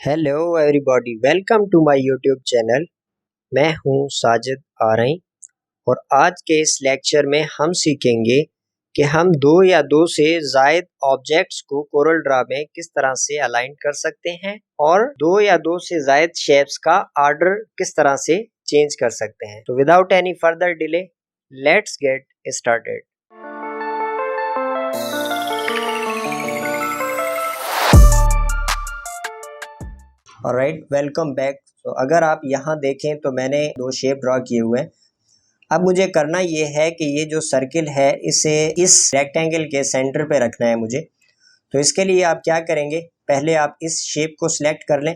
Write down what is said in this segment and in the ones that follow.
Hello everybody, welcome to my YouTube channel. मैं हूं साजिद आरई और आज के इस लेक्चर में हम सीखेंगे कि हम दो या दो से ज़ायद ऑब्जेक्ट्स को कोरल ड्रा में किस तरह से अलाइन कर सकते हैं और दो या दो से ज़ायद शेप्स का आर्डर किस तरह से चेंज कर सकते हैं। तो without any further delay let's get started. Alright, welcome back. तो अगर आप यहाँ देखें तो मैंने दो शेप ड्रॉ किए हुए हैं। अब मुझे करना ये है कि ये जो सर्किल है इसे इस रेक्टेंगल के सेंटर पे रखना है मुझे। तो इसके लिए आप क्या करेंगे, पहले आप इस शेप को सिलेक्ट कर लें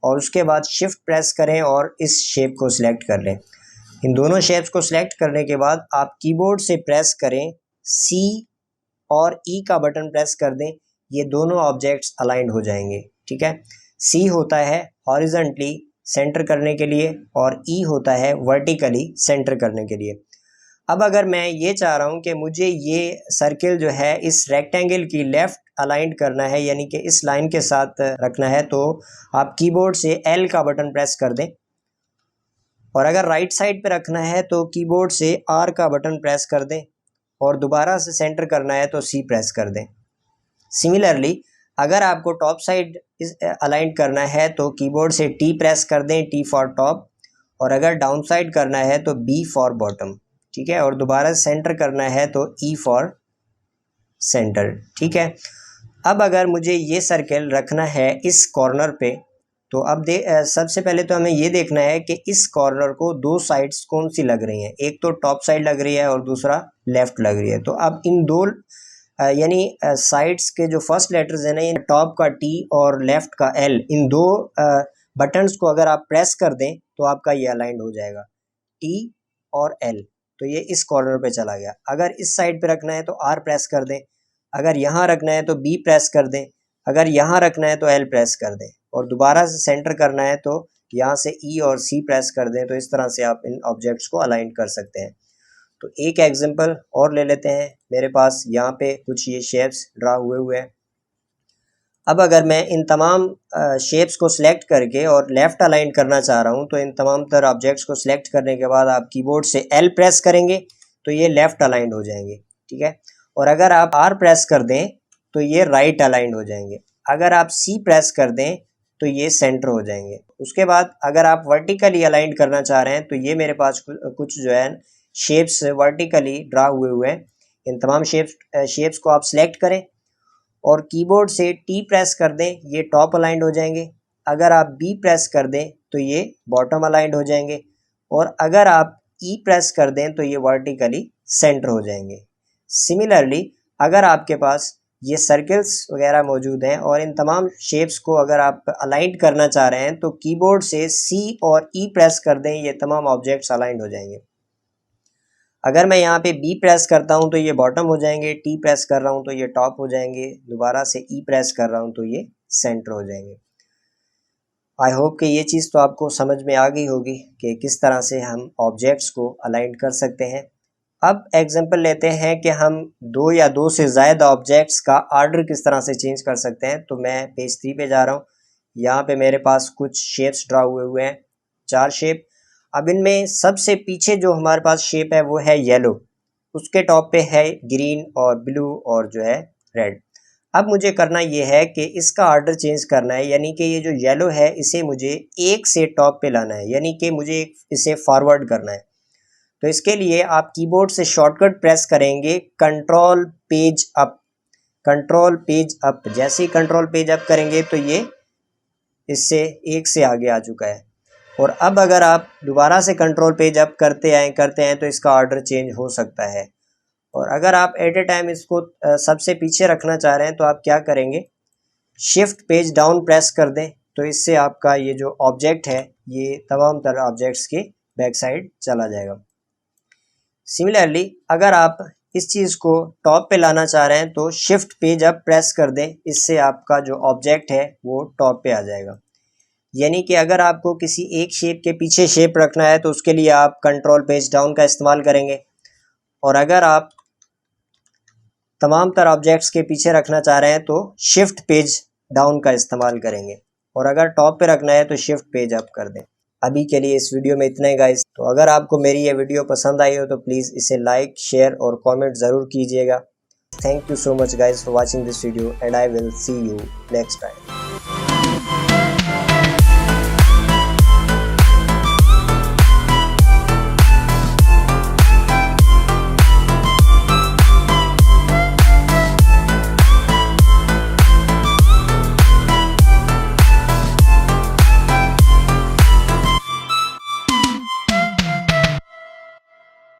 और उसके बाद शिफ्ट प्रेस करें और इस शेप को सिलेक्ट कर लें। इन दोनों शेप्स को सिलेक्ट करने के बाद आप कीबोर्ड से प्रेस करें सी और ई का बटन प्रेस कर दें। ये दोनों ऑब्जेक्ट्स अलाइंड हो जाएंगे। ठीक है, सी होता है हॉरिजॉन्टली सेंटर करने के लिए और ई होता है वर्टिकली सेंटर करने के लिए। अब अगर मैं ये चाह रहा हूँ कि मुझे ये सर्किल जो है इस रेक्टेंगल की लेफ़्ट अलाइन करना है, यानी कि इस लाइन के साथ रखना है, तो आप कीबोर्ड से एल का बटन प्रेस कर दें। और अगर राइट साइड पे रखना है तो कीबोर्ड से आर का बटन प्रेस कर दें और दोबारा से सेंटर करना है तो सी प्रेस कर दें। सिमिलरली अगर आपको टॉप साइड अलाइन करना है तो कीबोर्ड से टी प्रेस कर दें, टी फॉर टॉप, और अगर डाउन साइड करना है तो बी फॉर बॉटम। ठीक है, और दोबारा सेंटर करना है तो ई फॉर सेंटर। ठीक है, अब अगर मुझे ये सर्कल रखना है इस कॉर्नर पे तो अब सबसे पहले तो हमें ये देखना है कि इस कॉर्नर को दो साइड्स कौन सी लग रही हैं। एक तो टॉप साइड लग रही है और दूसरा लेफ़्ट लग रही है। तो अब इन दो यानी साइड्स के जो फर्स्ट लेटर्स हैं ना, ये टॉप का टी और लेफ़्ट का एल, इन दो बटन्स को अगर आप प्रेस कर दें तो आपका ये अलाइंड हो जाएगा, टी और एल। तो ये इस कॉर्नर पे चला गया। अगर इस साइड पे रखना है तो आर प्रेस कर दें, अगर यहाँ रखना है तो बी प्रेस कर दें, अगर यहाँ रखना है तो एल प्रेस कर दें, और दोबारा से सेंटर करना है तो यहाँ से ई और सी प्रेस कर दें। तो इस तरह से आप इन ऑब्जेक्ट्स को अलाइन कर सकते हैं। तो एक एग्जांपल और ले लेते हैं। मेरे पास यहाँ पे कुछ ये शेप्स ड्रा हुए हैं। अब अगर मैं इन तमाम शेप्स को सिलेक्ट करके और लेफ़्ट अलाइन करना चाह रहा हूँ तो इन तमाम तर ऑब्जेक्ट्स को सिलेक्ट करने के बाद आप कीबोर्ड से एल प्रेस करेंगे तो ये लेफ़्ट अलाइंड हो जाएंगे। ठीक है, और अगर आप आर प्रेस कर दें तो ये राइट अलाइंड हो जाएंगे। अगर आप सी प्रेस कर दें तो ये सेंटर हो जाएंगे। उसके बाद अगर आप वर्टिकली अलाइन करना चाह रहे हैं तो ये मेरे पास कुछ जो है शेप्स वर्टिकली ड्रा हुए हैं। इन तमाम शेप्स को आप सिलेक्ट करें और कीबोर्ड से टी प्रेस कर दें, ये टॉप अलाइंड हो जाएंगे। अगर आप बी प्रेस कर दें तो ये बॉटम अलाइंड हो जाएंगे, और अगर आप ई प्रेस कर दें तो ये वर्टिकली सेंटर हो जाएंगे। सिमिलरली अगर आपके पास ये सर्कल्स वगैरह मौजूद हैं और इन तमाम शेप्स को अगर आप अलाइन करना चाह रहे हैं तो कीबोर्ड से सी और ई प्रेस कर दें, ये तमाम ऑब्जेक्ट्स अलाइंड हो जाएंगे। अगर मैं यहाँ पे बी प्रेस करता हूँ तो ये बॉटम हो जाएंगे, टी प्रेस कर रहा हूँ तो ये टॉप हो जाएंगे, दोबारा से ई प्रेस कर रहा हूँ तो ये सेंटर हो जाएंगे। आई होप कि ये चीज़ तो आपको समझ में आ गई होगी कि किस तरह से हम ऑब्जेक्ट्स को अलाइन कर सकते हैं। अब एग्जांपल लेते हैं कि हम दो या दो से ज़्यादा ऑब्जेक्ट्स का आर्डर किस तरह से चेंज कर सकते हैं। तो मैं पेज 3 पे जा रहा हूँ। यहाँ पे मेरे पास कुछ शेप्स ड्रा हुए हैं, 4 शेप। अब इनमें सबसे पीछे जो हमारे पास शेप है वो है येलो, उसके टॉप पे है ग्रीन और ब्लू और जो है रेड। अब मुझे करना ये है कि इसका आर्डर चेंज करना है, यानी कि ये जो येलो है इसे मुझे एक से टॉप पे लाना है, यानी कि मुझे इसे फॉरवर्ड करना है। तो इसके लिए आप कीबोर्ड से शॉर्टकट प्रेस करेंगे control page up. Control page up, जैसे ही कंट्रोल पेज अप करेंगे तो ये इससे एक से आगे आ चुका है। और अब अगर आप दोबारा से कंट्रोल पेज अप करते हैं तो इसका ऑर्डर चेंज हो सकता है। और अगर आप एट ए टाइम इसको सबसे पीछे रखना चाह रहे हैं तो आप क्या करेंगे, शिफ्ट पेज डाउन प्रेस कर दें। तो इससे आपका ये जो ऑब्जेक्ट है ये तमाम तरह ऑब्जेक्ट्स के बैक साइड चला जाएगा। सिमिलरली अगर आप इस चीज़ को टॉप पे लाना चाह रहे हैं तो शिफ्ट पेज अप प्रेस कर दें, इससे आपका जो ऑब्जेक्ट है वो टॉप पे आ जाएगा। यानी कि अगर आपको किसी एक शेप के पीछे शेप रखना है तो उसके लिए आप कंट्रोल पेज डाउन का इस्तेमाल करेंगे, और अगर आप तमाम तरह ऑब्जेक्ट्स के पीछे रखना चाह रहे हैं तो शिफ्ट पेज डाउन का इस्तेमाल करेंगे। और अगर टॉप पे रखना है तो शिफ्ट पेज अप कर दें। अभी के लिए इस वीडियो में इतना ही गाइस। तो अगर आपको मेरी ये वीडियो पसंद आई हो तो प्लीज़ इसे लाइक, शेयर और कमेंट ज़रूर कीजिएगा। Thank you so much guys for watching this video and I will see you next time.